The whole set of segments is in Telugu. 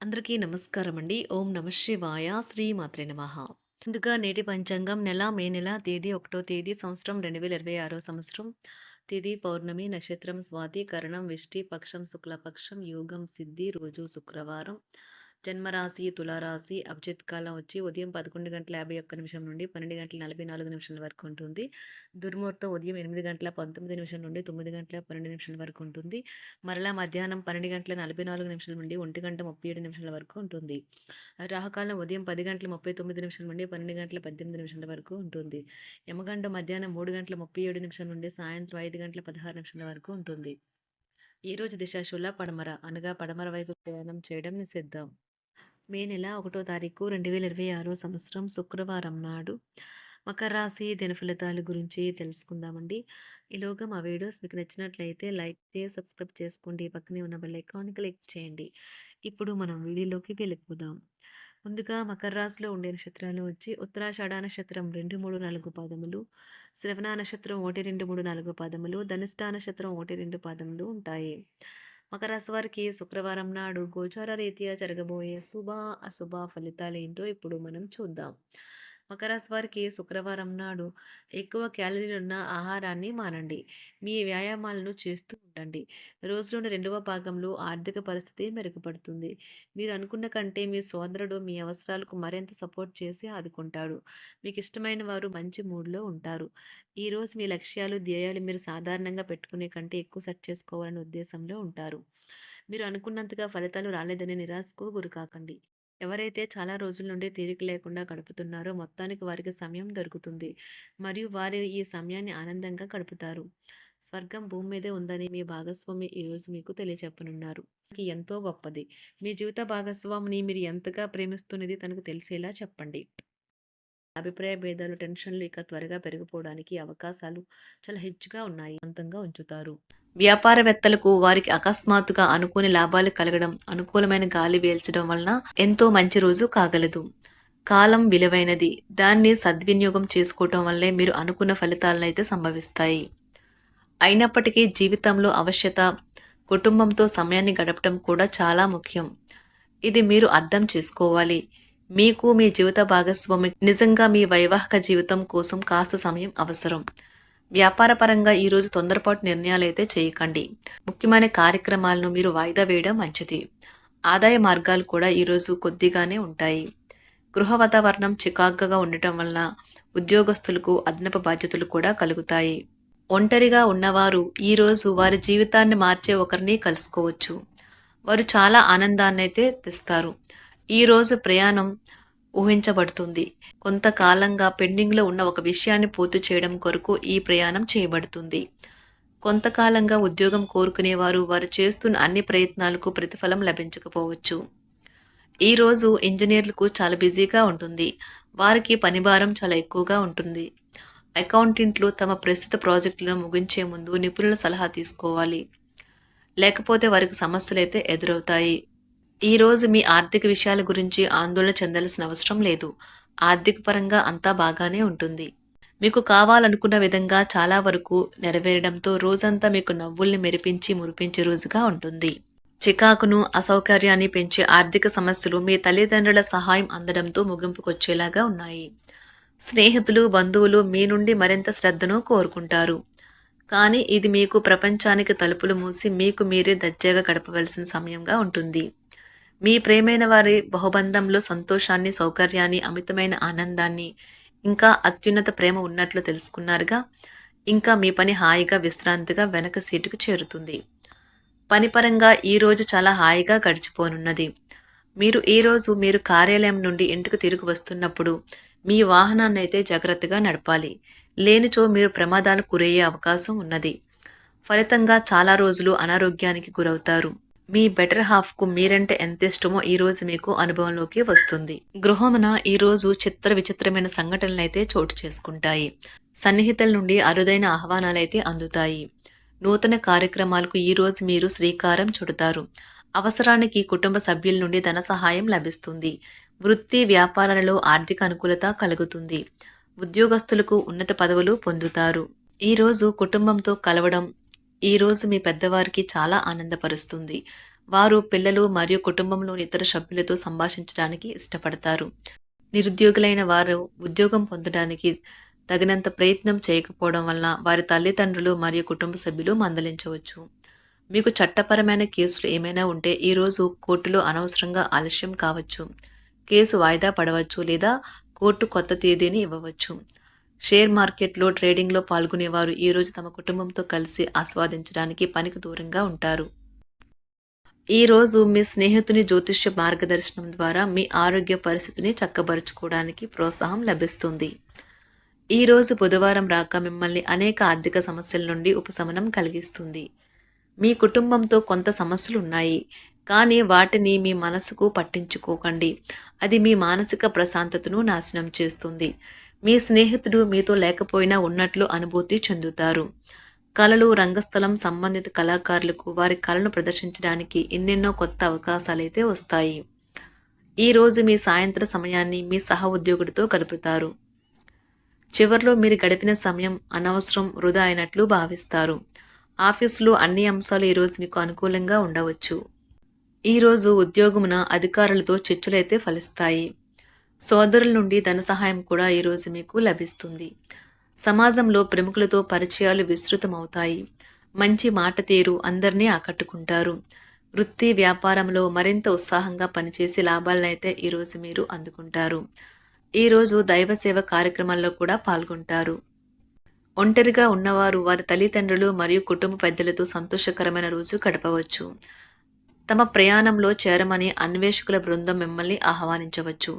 అందరికీ నమస్కారం అండి. ఓం నమ శివాయ. శ్రీ మాత్రే నమః. ముందుగా నేటి పంచాంగం మే నెల తేదీ 1వ తేదీ సంవత్సరం 2026 సంవత్సరం. తిథి పౌర్ణమి, నక్షత్రం స్వాతి, కరణం విష్టి, పక్షం శుక్లపక్షం, యోగం సిద్ధి, రోజు శుక్రవారం. జన్మరాశి తులారాశి. అభిజిత్ కాలం వచ్చి ఉదయం 11:51 నుండి 12:44 వరకు ఉంటుంది. దుర్ముహూర్తం ఉదయం 8:19 నుండి 9:12 వరకు ఉంటుంది. మరలా మధ్యాహ్నం 12:44 నుండి 1:37 వరకు ఉంటుంది. రాహుకాలం ఉదయం 10:39 నుండి 12:18 వరకు ఉంటుంది. యమగండం మధ్యాహ్నం 3:37 నుండి సాయంత్రం 5:16 వరకు ఉంటుంది. ఈ రోజు దిశాశూల పడమర అనగా పడమర వైపు ప్రయాణం చేయడం నిషిద్ధం. మే నెల 1వ తారీఖు 2026 సంవత్సరం శుక్రవారం నాడు మకర రాశి దినఫలితాల గురించి తెలుసుకుందామండి. ఈలోగా మా వీడియోస్ మీకు నచ్చినట్లయితే లైక్ చేసి సబ్స్క్రైబ్ చేసుకోండి. పక్కనే ఉన్న బెల్ ఐకాన్ క్లిక్ చేయండి. ఇప్పుడు మనం వీడియోలోకి వెళ్ళిపోదాం. ముందుగా మకర రాశిలో ఉండే నక్షత్రాలు వచ్చి ఉత్తరాషాఢ నక్షత్రం 2, 3, 4 పాదములు, శ్రవణ నక్షత్రం 1, 2, 3, 4 పాదములు, ధనిష్ట నక్షత్రం 1, 2 పాదములు ఉంటాయి. మకర రాశి వారికి శుక్రవారం నాడు గోచార రీత్యా జరగబోయే శుభ అశుభ ఫలితాలు ఏంటో ఇప్పుడు మనం చూద్దాం. మకర రాశి వారికి శుక్రవారం నాడు ఎక్కువ క్యాలరీలు ఉన్న ఆహారాన్ని మానండి. మీ వ్యాయామాలను చేస్తూ ఉండండి. రోజులోని 2వ భాగంలో ఆర్థిక పరిస్థితి మెరుగుపడుతుంది. మీరు అనుకున్న కంటే మీ సోదరుడు మీ అవసరాలకు మరింత సపోర్ట్ చేసి ఆదుకుంటాడు. మీకు ఇష్టమైన వారు మంచి మూడ్లో ఉంటారు. ఈరోజు మీ లక్ష్యాలు ధ్యేయాలు మీరు సాధారణంగా పెట్టుకునే కంటే ఎక్కువ సెట్ చేసుకోవాలనే ఉద్దేశంలో ఉంటారు. మీరు అనుకున్నంతగా ఫలితాలు రాలేదని నిరాశకు గురికాకండి. ఎవరైతే చాలా రోజుల నుండి తీరిక లేకుండా గడుపుతున్నారో మొత్తానికి వారికి సమయం దొరుకుతుంది మరియు వారు ఈ సమయాన్ని ఆనందంగా గడుపుతారు. స్వర్గం భూమి మీదే ఉందని మీ భాగస్వామి ఈరోజు మీకు తెలియచెప్పనున్నారు. ఇది ఎంతో గొప్పది. మీ జీవిత భాగస్వామిని మీరు ఎంతగా ప్రేమిస్తున్నది తనకు తెలిసేలా చెప్పండి. అభిప్రాయ భేదాలు టెన్షన్లు ఇక త్వరగా పెరిగిపోవడానికి అవకాశాలు చాలా హెచ్చుగా ఉన్నాయి. అంతంగా ఉంచుతారు. వ్యాపారవేత్తలకు వారికి అకస్మాత్తుగా అనుకోని లాభాలు కలగడం, అనుకూలమైన గాలి వేల్చడం వలన ఎంతో మంచి రోజు కాగలదు. కాలం విలువైనది. దాన్ని సద్వినియోగం చేసుకోవటం వల్లే మీరు అనుకున్న ఫలితాలనైతే సంభవిస్తాయి. అయినప్పటికీ జీవితంలో అవశ్యత, కుటుంబంతో సమయాన్ని గడపడం కూడా చాలా ముఖ్యం. ఇది మీరు అర్థం చేసుకోవాలి. మీకు మీ జీవిత భాగస్వామి నిజంగా మీ వైవాహిక జీవితం కోసం కాస్త సమయం అవసరం. వ్యాపారపరంగా ఈరోజు తొందరపాటు నిర్ణయాలైతే చేయకండి. ముఖ్యమైన కార్యక్రమాలను మీరు వాయిదా వేయడం మంచిది. ఆదాయ మార్గాలు కూడా ఈరోజు కొద్దిగానే ఉంటాయి. గృహ వాతావరణం చికాకుగా ఉండటం వల్ల ఉద్యోగస్తులకు అదనపు బాధ్యతలు కూడా కలుగుతాయి. ఒంటరిగా ఉన్నవారు ఈరోజు వారి జీవితాన్ని మార్చే ఒకరిని కలుసుకోవచ్చు. వారు చాలా ఆనందాన్ని అయితే తెస్తారు. ఈరోజు ప్రయాణం ఊహించబడుతుంది. కొంతకాలంగా పెండింగ్లో ఉన్న ఒక విషయాన్ని పూర్తి చేయడం కొరకు ఈ ప్రయాణం చేయబడుతుంది. కొంతకాలంగా ఉద్యోగం కోరుకునేవారు వారు చేస్తున్న అన్ని ప్రయత్నాలకు ప్రతిఫలం లభించకపోవచ్చు. ఈరోజు ఇంజనీర్లకు చాలా బిజీగా ఉంటుంది. వారికి పనిభారం చాలా ఎక్కువగా ఉంటుంది. అకౌంటెంట్లు తమ ప్రస్తుత ప్రాజెక్టులను ముగించే ముందు నిపుణుల సలహా తీసుకోవాలి. లేకపోతే వారికి సమస్యలైతే ఎదురవుతాయి. ఈరోజు మీ ఆర్థిక విషయాల గురించి ఆందోళన చెందాల్సిన అవసరం లేదు. ఆర్థిక పరంగా అంతా బాగానే ఉంటుంది. మీకు కావాలనుకున్న విధంగా చాలా వరకు నెరవేరడంతో రోజంతా మీకు నవ్వుల్ని మెరిపించి మురిపించే రోజుగా ఉంటుంది. చికాకును, అసౌకర్యాన్ని పెంచే ఆర్థిక సమస్యలు మీ తల్లిదండ్రుల సహాయం అందడంతో ముగింపుకొచ్చేలాగా ఉన్నాయి. స్నేహితులు, బంధువులు మీ నుండి మరింత శ్రద్ధను కోరుకుంటారు. కానీ ఇది మీకు ప్రపంచానికి తలుపులు మూసి మీకు మీరే దర్జాగా గడపవలసిన సమయంగా ఉంటుంది. మీ ప్రేమైన వారి బహుబంధంలో సంతోషాన్ని, సౌకర్యాన్ని, అమితమైన ఆనందాన్ని, ఇంకా అత్యున్నత ప్రేమ ఉన్నట్లు తెలుసుకున్నారుగా. ఇంకా మీ పని హాయిగా విశ్రాంతిగా వెనక సీటుకు చేరుతుంది. పనిపరంగా ఈరోజు చాలా హాయిగా గడిచిపోనున్నది. మీరు కార్యాలయం నుండి ఇంటికి తిరిగి వస్తున్నప్పుడు మీ వాహనాన్ని అయితే జాగ్రత్తగా నడపాలి. లేనిచో మీరు ప్రమాదాలకు గురయ్యే అవకాశం ఉన్నది. ఫలితంగా చాలా రోజులు అనారోగ్యానికి గురవుతారు. మీ బెటర్ హాఫ్కు మీరంటే ఎంత ఇష్టమో ఈరోజు మీకు అనుభవంలోకి వస్తుంది. గృహమున ఈరోజు చిత్ర విచిత్రమైన సంఘటనలైతే చోటు చేసుకుంటాయి. సన్నిహితుల నుండి అరుదైన ఆహ్వానాలైతే అందుతాయి. నూతన కార్యక్రమాలకు ఈరోజు మీరు శ్రీకారం చుడతారు. అవసరానికి కుటుంబ సభ్యుల నుండి ధన సహాయం లభిస్తుంది. వృత్తి వ్యాపారాలలో ఆర్థిక అనుకూలత కలుగుతుంది. ఉద్యోగస్తులకు ఉన్నత పదవులు పొందుతారు. ఈరోజు కుటుంబంతో కలవడం ఈరోజు మీ పెద్దవారికి చాలా ఆనందపరుస్తుంది. వారు పిల్లలు మరియు కుటుంబంలోని ఇతర సభ్యులతో సంభాషించడానికి ఇష్టపడతారు. నిరుద్యోగులైన వారు ఉద్యోగం పొందడానికి తగినంత ప్రయత్నం చేయకపోవడం వలన వారి తల్లిదండ్రులు మరియు కుటుంబ సభ్యులు మందలించవచ్చు. మీకు చట్టపరమైన కేసులు ఏమైనా ఉంటే ఈరోజు కోర్టులో అనవసరంగా ఆలస్యం కావచ్చు. కేసు వాయిదా పడవచ్చు లేదా కోర్టు కొత్త తేదీని ఇవ్వవచ్చు. షేర్ మార్కెట్లో ట్రేడింగ్లో పాల్గొనేవారు ఈరోజు తమ కుటుంబంతో కలిసి ఆస్వాదించడానికి పనికి దూరంగా ఉంటారు. ఈరోజు మీ స్నేహితుని జ్యోతిష్య మార్గదర్శనం ద్వారా మీ ఆరోగ్య పరిస్థితిని చక్కబరుచుకోవడానికి ప్రోత్సాహం లభిస్తుంది. ఈరోజు బుధవారం రాక మిమ్మల్ని అనేక ఆర్థిక సమస్యల నుండి ఉపశమనం కలిగిస్తుంది. మీ కుటుంబంతో కొంత సమస్యలు ఉన్నాయి, కానీ వాటిని మీ మనసుకు పట్టించుకోకండి. అది మీ మానసిక ప్రశాంతతను నాశనం చేస్తుంది. మీ స్నేహితుడు మీతో లేకపోయినా ఉన్నట్లు అనుభూతి చెందుతారు. కళలు, రంగస్థలం సంబంధిత కళాకారులకు వారి కళను ప్రదర్శించడానికి ఎన్నెన్నో కొత్త అవకాశాలైతే వస్తాయి. ఈరోజు మీ సాయంత్ర సమయాన్ని మీ సహ ఉద్యోగుడితో గడుపుతారు. చివర్లో మీరు గడిపిన సమయం అనవసరం, వృధా అయినట్లు భావిస్తారు. ఆఫీసులో అన్ని అంశాలు ఈరోజు మీకు అనుకూలంగా ఉండవచ్చు. ఈరోజు ఉద్యోగమున అధికారులతో చర్చలైతే ఫలిస్తాయి. సోదరుల నుండి ధన సహాయం కూడా ఈరోజు మీకు లభిస్తుంది. సమాజంలో ప్రముఖులతో పరిచయాలు విస్తృతమవుతాయి. మంచి మాట తీరు అందరినీ ఆకట్టుకుంటారు. వృత్తి వ్యాపారంలో మరింత ఉత్సాహంగా పనిచేసి లాభాలనైతే ఈరోజు మీరు అందుకుంటారు. ఈరోజు దైవ సేవ కార్యక్రమాల్లో కూడా పాల్గొంటారు. ఒంటరిగా ఉన్నవారు వారి తల్లిదండ్రులు మరియు కుటుంబ పెద్దలతో సంతోషకరమైన రోజు గడపవచ్చు. తమ ప్రయాణంలో చేరమని అన్వేషకుల బృందం మిమ్మల్ని ఆహ్వానించవచ్చు.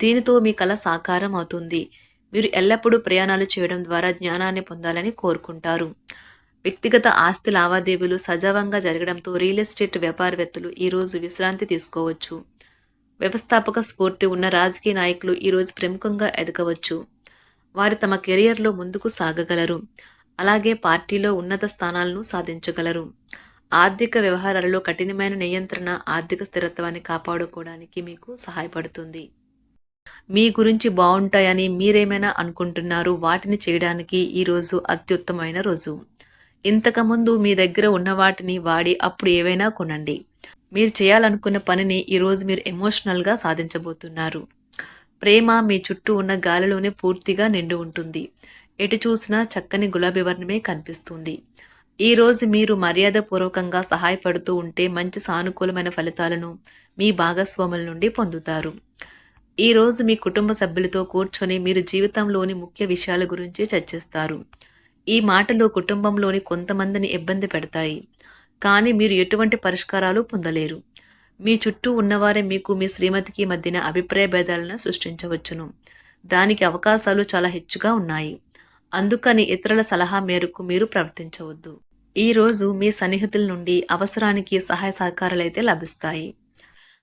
దీనితో మీ కల సాకారం అవుతుంది. మీరు ఎల్లప్పుడూ ప్రయాణాలు చేయడం ద్వారా జ్ఞానాన్ని పొందాలని కోరుకుంటారు. వ్యక్తిగత ఆస్తి లావాదేవీలు సజావంగా జరగడంతో రియల్ ఎస్టేట్ వ్యాపారవేత్తలు ఈరోజు విశ్రాంతి తీసుకోవచ్చు. వ్యవస్థాపక స్ఫూర్తి ఉన్న రాజకీయ నాయకులు ఈరోజు ప్రముఖంగా ఎదగవచ్చు. వారు తమ కెరియర్లో ముందుకు సాగగలరు. అలాగే పార్టీలో ఉన్నత స్థానాలను సాధించగలరు. ఆర్థిక వ్యవహారాలలో కఠినమైన నియంత్రణ ఆర్థిక స్థిరత్వాన్ని కాపాడుకోవడానికి మీకు సహాయపడుతుంది. మీ గురించి బాగుంటాయని మీరేమైనా అనుకుంటున్నారు, వాటిని చేయడానికి ఈరోజు అత్యుత్తమైన రోజు. ఇంతకుముందు మీ దగ్గర ఉన్న వాటిని వాడి అప్పుడు ఏవైనా కొనండి. మీరు చేయాలనుకున్న పనిని ఈరోజు మీరు ఎమోషనల్గా సాధించబోతున్నారు. ప్రేమ మీ చుట్టూ ఉన్న గాలిలోనే పూర్తిగా నిండి ఉంటుంది. ఎటు చూసినా చక్కని గులాబీ వర్ణమే కనిపిస్తుంది. ఈరోజు మీరు మర్యాదపూర్వకంగా సహాయపడుతూ ఉంటే మంచి సానుకూలమైన ఫలితాలను మీ భాగస్వాముల నుండి పొందుతారు. ఈరోజు మీ కుటుంబ సభ్యులతో కూర్చొని మీరు జీవితంలోని ముఖ్య విషయాల గురించి చర్చిస్తారు. ఈ మాటలు కుటుంబంలోని కొంతమందిని ఇబ్బంది పెడతాయి, కానీ మీరు ఎటువంటి పరిష్కారాలు పొందలేరు. మీ చుట్టూ ఉన్నవారే మీకు మీ శ్రీమతికి మధ్యన అభిప్రాయ భేదాలను సృష్టించవచ్చును. దానికి అవకాశాలు చాలా హెచ్చుగా ఉన్నాయి. అందుకని ఇతరుల సలహా మేరకు మీరు ప్రవర్తించవద్దు. ఈరోజు మీ సన్నిహితుల నుండి అవసరానికి సహాయ సహకారాలైతే లభిస్తాయి.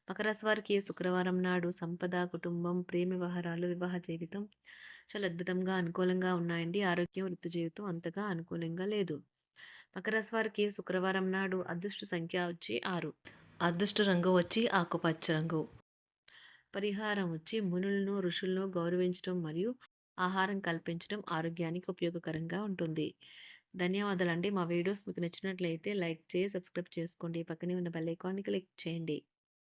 మకర రాశి వారికి శుక్రవారం నాడు సంపద, కుటుంబం, ప్రేమ వ్యవహారాలు, వివాహ జీవితం చాలా అద్భుతంగా అనుకూలంగా ఉన్నాయండి. ఆరోగ్యం, వృత్తి జీవితం అంతగా అనుకూలంగా లేదు. మకర రాశి వారికి శుక్రవారం నాడు అదృష్ట సంఖ్య వచ్చి 6. అదృష్ట రంగు వచ్చి ఆకుపచ్చ రంగు. పరిహారం వచ్చి మునులను, ఋషులను గౌరవించడం మరియు ఆహారం కల్పించడం ఆరోగ్యానికి ఉపయోగకరంగా ఉంటుంది. ధన్యవాదాలండి. మా వీడియోస్ మీకు నచ్చినట్లయితే లైక్ చేసి సబ్స్క్రైబ్ చేసుకోండి. పక్కనే ఉన్న బెల్ ఐకాన్ని క్లిక్ చేయండి.